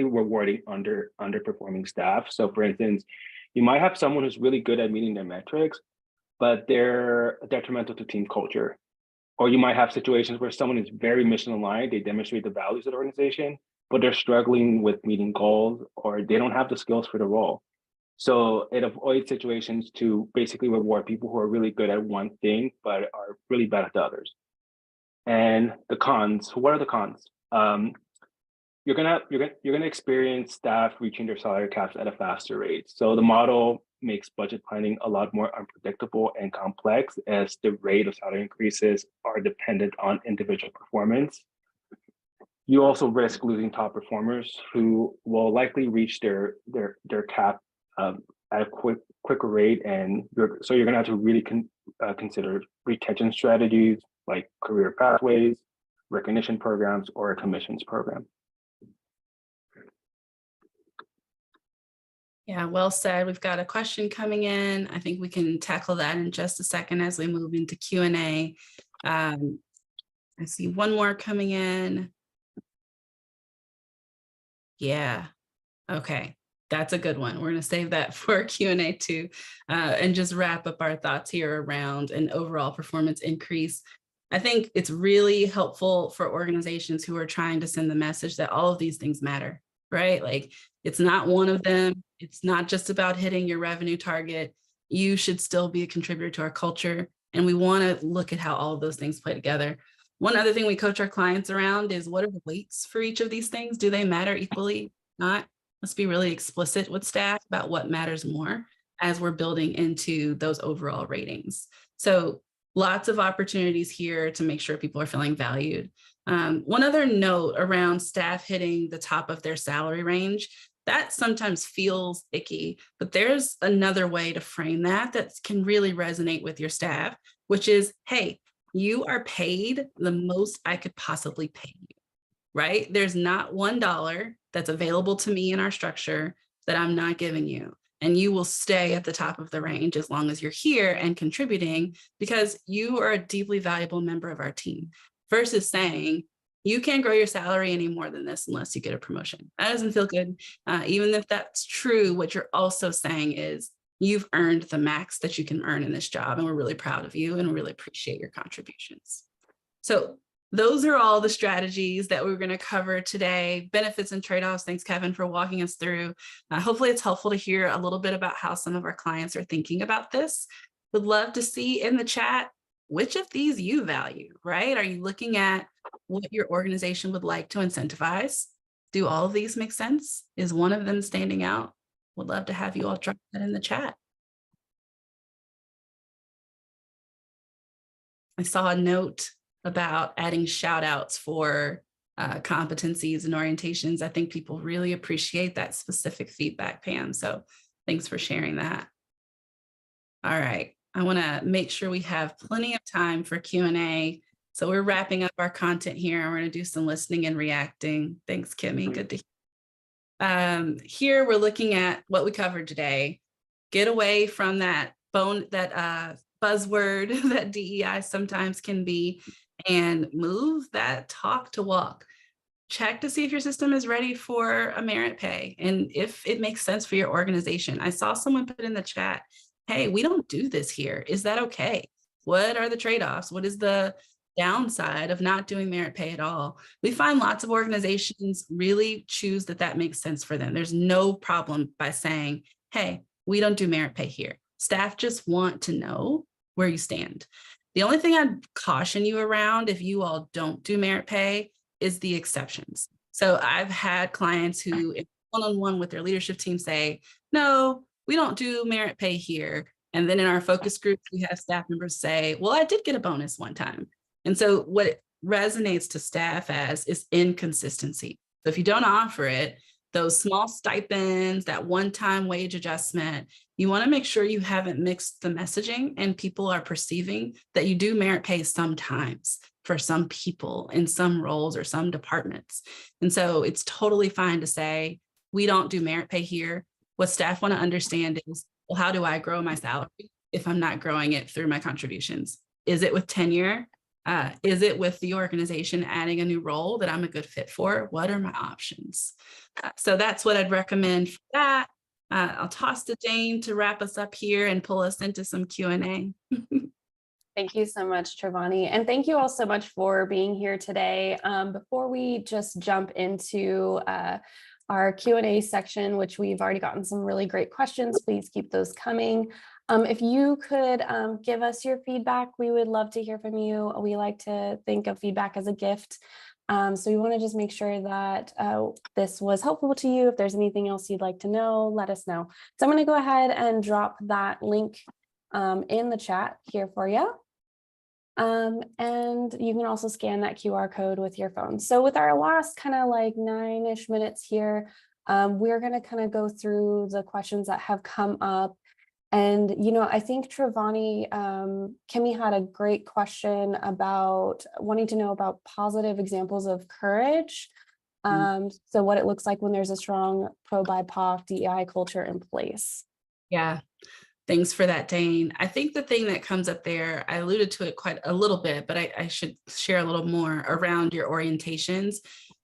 rewarding underperforming staff. So for instance, you might have someone who's really good at meeting their metrics, but they're detrimental to team culture. Or you might have situations where someone is very mission aligned, they demonstrate the values of the organization, but they're struggling with meeting goals or they don't have the skills for the role. So it avoids situations to basically reward people who are really good at one thing, but are really bad at the others. And the cons, what are the cons? You're gonna experience staff reaching their salary caps at a faster rate. So the model makes budget planning a lot more unpredictable and complex as the rate of salary increases are dependent on individual performance. You also risk losing top performers who will likely reach their cap at a quicker rate, and so you're gonna have to really consider retention strategies like career pathways, recognition programs, or a commissions program. Yeah, well said. We've got a question coming in. I think we can tackle that in just a second as we move into Q&A. I see one more coming in. Yeah, okay. That's a good one. We're going to save that for Q&A too, and just wrap up our thoughts here around an overall performance increase. I think it's really helpful for organizations who are trying to send the message that all of these things matter, right? Like it's not one of them. It's not just about hitting your revenue target. You should still be a contributor to our culture. And we want to look at how all of those things play together. One other thing we coach our clients around is what are the weights for each of these things? Do they matter equally? Not. Let's be really explicit with staff about what matters more as we're building into those overall ratings. So lots of opportunities here to make sure people are feeling valued. One other note around staff hitting the top of their salary range, that sometimes feels icky, but there's another way to frame that can really resonate with your staff, which is, hey, you are paid the most I could possibly pay you, right? There's not $1 that's available to me in our structure that I'm not giving you. And you will stay at the top of the range as long as you're here and contributing because you are a deeply valuable member of our team versus saying, you can't grow your salary any more than this unless you get a promotion. That doesn't feel good. Even if that's true, what you're also saying is you've earned the max that you can earn in this job. And we're really proud of you and really appreciate your contributions. So those are all the strategies that we're going to cover today, benefits and trade-offs. Thanks, Kevin, for walking us through. Hopefully it's helpful to hear a little bit about how some of our clients are thinking about this. Would love to see in the chat, which of these you value, right? Are you looking at what your organization would like to incentivize? Do all of these make sense? Is one of them standing out? Would love to have you all drop that in the chat. I saw a note about adding shout outs for competencies and orientations. I think people really appreciate that specific feedback, Pam. So thanks for sharing that. All right. I want to make sure we have plenty of time for Q&A. So we're wrapping up our content here. We're going to do some listening and reacting. Thanks, Kimmy. Good to hear. Here we're looking at what we covered today. Get away from that buzzword that DEI sometimes can be and move that talk to walk. Check to see if your system is ready for a merit pay and if it makes sense for your organization. I saw someone put in the chat, hey, we don't do this here. Is that okay? What are the trade-offs? What is the downside of not doing merit pay at all? We find lots of organizations really choose that makes sense for them. There's no problem by saying, hey, we don't do merit pay here. Staff just want to know where you stand. The only thing I'd caution you around if you all don't do merit pay is the exceptions. So I've had clients who one-on-one with their leadership team say, no, we don't do merit pay here. And then in our focus groups, we have staff members say, well, I did get a bonus one time. And so what it resonates to staff as is inconsistency. So if you don't offer it, those small stipends, that one-time wage adjustment, you want to make sure you haven't mixed the messaging and people are perceiving that you do merit pay sometimes for some people in some roles or some departments. And so it's totally fine to say, we don't do merit pay here. What staff want to understand is, well, how do I grow my salary if I'm not growing it through my contributions? Is it with tenure? Is it with the organization adding a new role that I'm a good fit for? What are my options? So that's what I'd recommend for that. I'll toss to Jane to wrap us up here and pull us into some Q&A. Thank you so much, Trevani. And thank you all so much for being here today. Before we just jump into our Q&A section, which we've already gotten some really great questions, please keep those coming. If you could give us your feedback, we would love to hear from you. We like to think of feedback as a gift. So we want to just make sure that this was helpful to you. If there's anything else you'd like to know, let us know. So I'm going to go ahead and drop that link in the chat here for you. And you can also scan that QR code with your phone. So with our last kind of like 9-ish minutes here, we're going to kind of go through the questions that have come up. And, you know, I think Trevani, Kimmy had a great question about wanting to know about positive examples of courage. So what it looks like when there's a strong pro-BIPOC DEI culture in place. Yeah. Thanks for that, Dane. I think the thing that comes up there, I alluded to it quite a little bit, but I should share a little more around your orientations.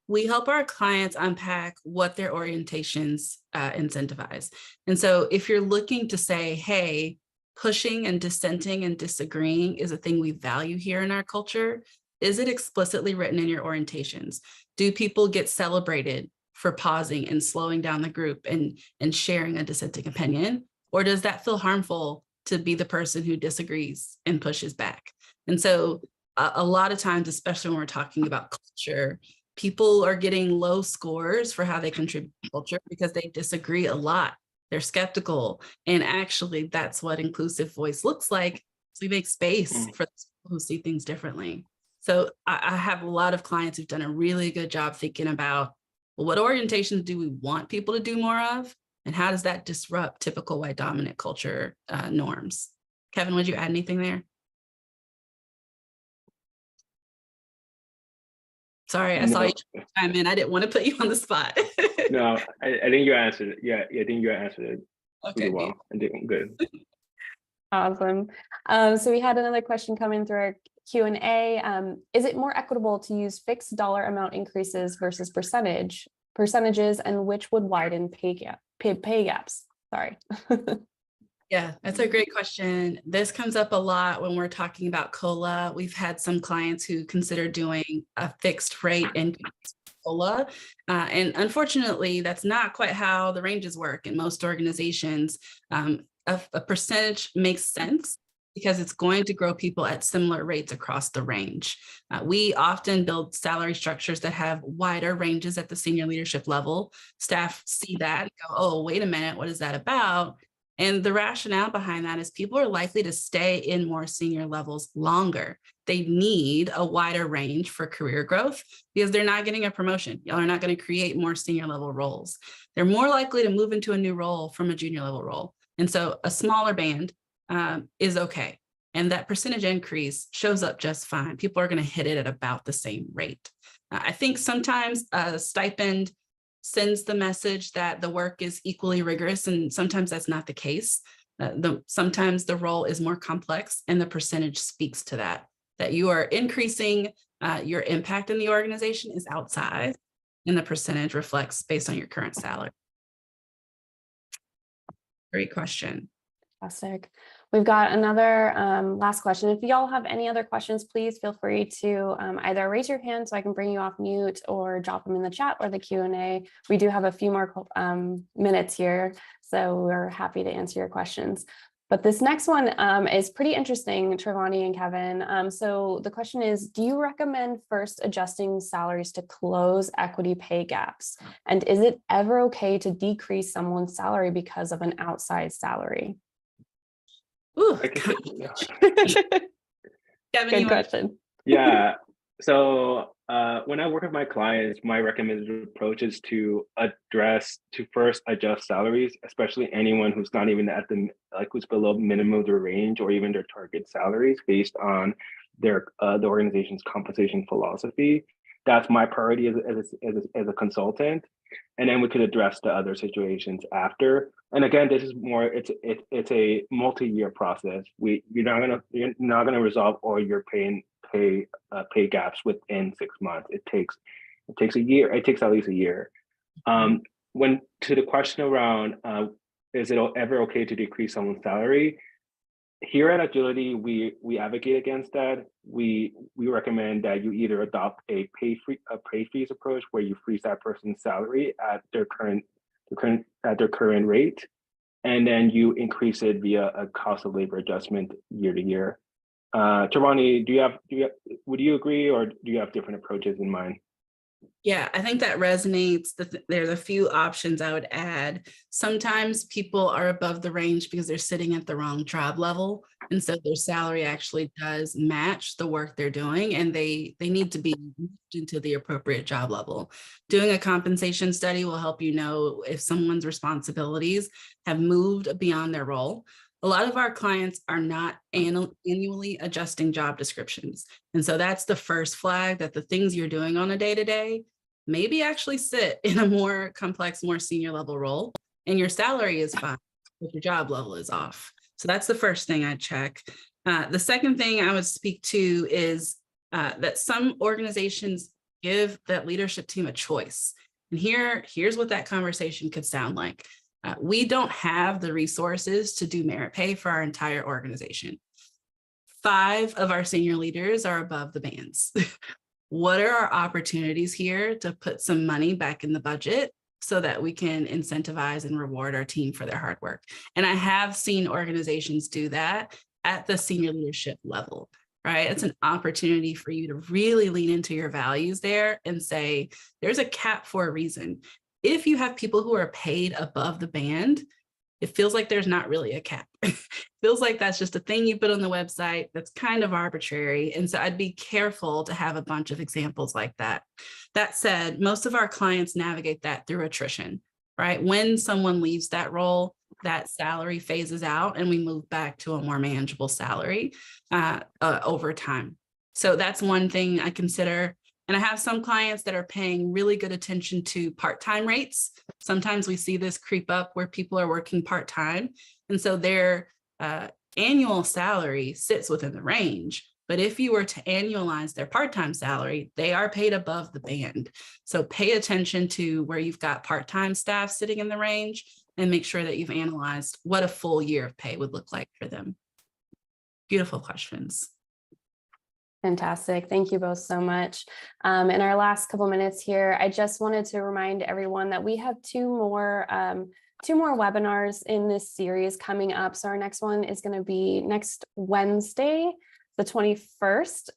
We help our clients unpack what their orientations incentivize. And so if you're looking to say, hey, pushing and dissenting and disagreeing is a thing we value here in our culture, is it explicitly written in your orientations? Do people get celebrated for pausing and slowing down the group and sharing a dissenting opinion? Or does that feel harmful to be the person who disagrees and pushes back? And so a lot of times, especially when we're talking about culture, people are getting low scores for how they contribute to culture because they disagree a lot. They're skeptical. And actually, that's what inclusive voice looks like. So we make space for people who see things differently. So I have a lot of clients who've done a really good job thinking about, well, what orientations do we want people to do more of? And how does that disrupt typical white dominant culture norms? Kevin, would you add anything there? Sorry, I saw you chime in. I didn't want to put you on the spot. No, I think you answered it. Yeah, I think you answered it Okay, really well. I think good. Awesome. So we had another question come in through our Q&A. Is it more equitable to use fixed dollar amount increases versus percentages, and which would widen pay gaps? Sorry. Yeah, that's a great question. This comes up a lot when we're talking about COLA. We've had some clients who consider doing a fixed rate increase COLA. And unfortunately, that's not quite how the ranges work in most organizations. A percentage makes sense because it's going to grow people at similar rates across the range. We often build salary structures that have wider ranges at the senior leadership level. Staff see that and go, oh, wait a minute, what is that about? And the rationale behind that is people are likely to stay in more senior levels longer. They need a wider range for career growth because they're not getting a promotion. Y'all are not going to create more senior level roles. They're more likely to move into a new role from a junior level role. And so a smaller band is okay. And that percentage increase shows up just fine. People are going to hit it at about the same rate. I think sometimes a stipend sends the message that the work is equally rigorous, and sometimes that's not the case. Sometimes the role is more complex, and the percentage speaks to that you are increasing your impact in the organization is outsized, and the percentage reflects based on your current salary. Great question. Fantastic. We've got another last question. If y'all have any other questions, please feel free to either raise your hand so I can bring you off mute, or drop them in the chat or the Q&A. We do have a few more minutes here, so we're happy to answer your questions. But this next one is pretty interesting, Trevani and Kevin. So the question is, do you recommend first adjusting salaries to close equity pay gaps? And is it ever okay to decrease someone's salary because of an outsized salary? Ooh, Kevin, good question. Yeah. So when I work with my clients, my recommended approach is to first adjust salaries, especially anyone who's not even at who's below minimum of their range or even their target salaries based on the organization's compensation philosophy. that's my priority as a consultant. And then we could address the other situations after. And again, this is more, it's a multi-year process. You're not gonna resolve all your pay gaps within 6 months. It takes a year. It takes at least a year. When to the question around, is it ever okay to decrease someone's salary? Here at Agility, we advocate against that. We recommend that you either adopt a pay freeze approach where you freeze that person's salary at their current rate, and then you increase it via a cost of labor adjustment year to year. Trevani, would you agree, or do you have different approaches in mind? Yeah, I think that resonates. There's a few options I would add. Sometimes people are above the range because they're sitting at the wrong job level. And so their salary actually does match the work they're doing, and they need to be moved into the appropriate job level. Doing a compensation study will help you know if someone's responsibilities have moved beyond their role. A lot of our clients are not annually adjusting job descriptions. And so that's the first flag that the things you're doing on a day-to-day maybe actually sit in a more complex, more senior level role, and your salary is fine, but your job level is off. So that's the first thing I check. The second thing I would speak to is that some organizations give that leadership team a choice. And here's what that conversation could sound like. We don't have the resources to do merit pay for our entire organization. 5 of our senior leaders are above the bands. What are our opportunities here to put some money back in the budget so that we can incentivize and reward our team for their hard work? And I have seen organizations do that at the senior leadership level, right? It's an opportunity for you to really lean into your values there and say, there's a cap for a reason. If you have people who are paid above the band, it feels like there's not really a cap. It feels like that's just a thing you put on the website that's kind of arbitrary. And so I'd be careful to have a bunch of examples like that. That said, most of our clients navigate that through attrition, right? When someone leaves that role, that salary phases out and we move back to a more manageable salary over time. So that's one thing I consider. And I have some clients that are paying really good attention to part-time rates. Sometimes we see this creep up where people are working part-time. And so their annual salary sits within the range. But if you were to annualize their part-time salary, they are paid above the band. So pay attention to where you've got part-time staff sitting in the range and make sure that you've analyzed what a full year of pay would look like for them. Beautiful questions. Fantastic. Thank you both so much. In our last couple minutes here, I just wanted to remind everyone that we have two more webinars in this series coming up. So our next one is going to be next Wednesday, the 21st.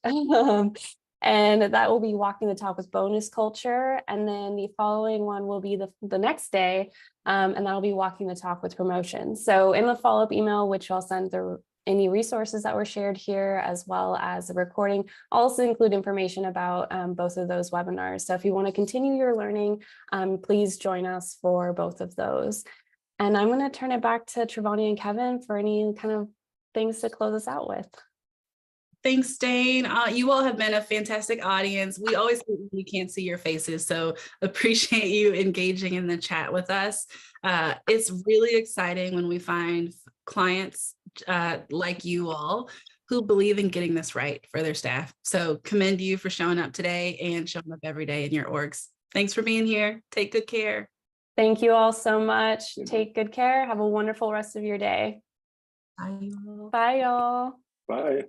And that will be Walking the Talk with Bonus Culture. And then the following one will be the next day. And that'll be Walking the Talk with Promotion. So in the follow-up email, which I'll send through any resources that were shared here, as well as the recording, I'll also include information about both of those webinars. So if you want to continue your learning, please join us for both of those. And I'm going to turn it back to Trevani and Kevin for any kind of things to close us out with. Thanks, Dane. You all have been a fantastic audience. We always can't see your faces, so appreciate you engaging in the chat with us. It's really exciting when we find clients like you all who believe in getting this right for their staff. So commend you for showing up today and showing up every day in your orgs. Thanks for being here. Take good care. Thank you all so much. Take good care. Have a wonderful rest of your day. Bye, y'all. Bye, y'all. Bye.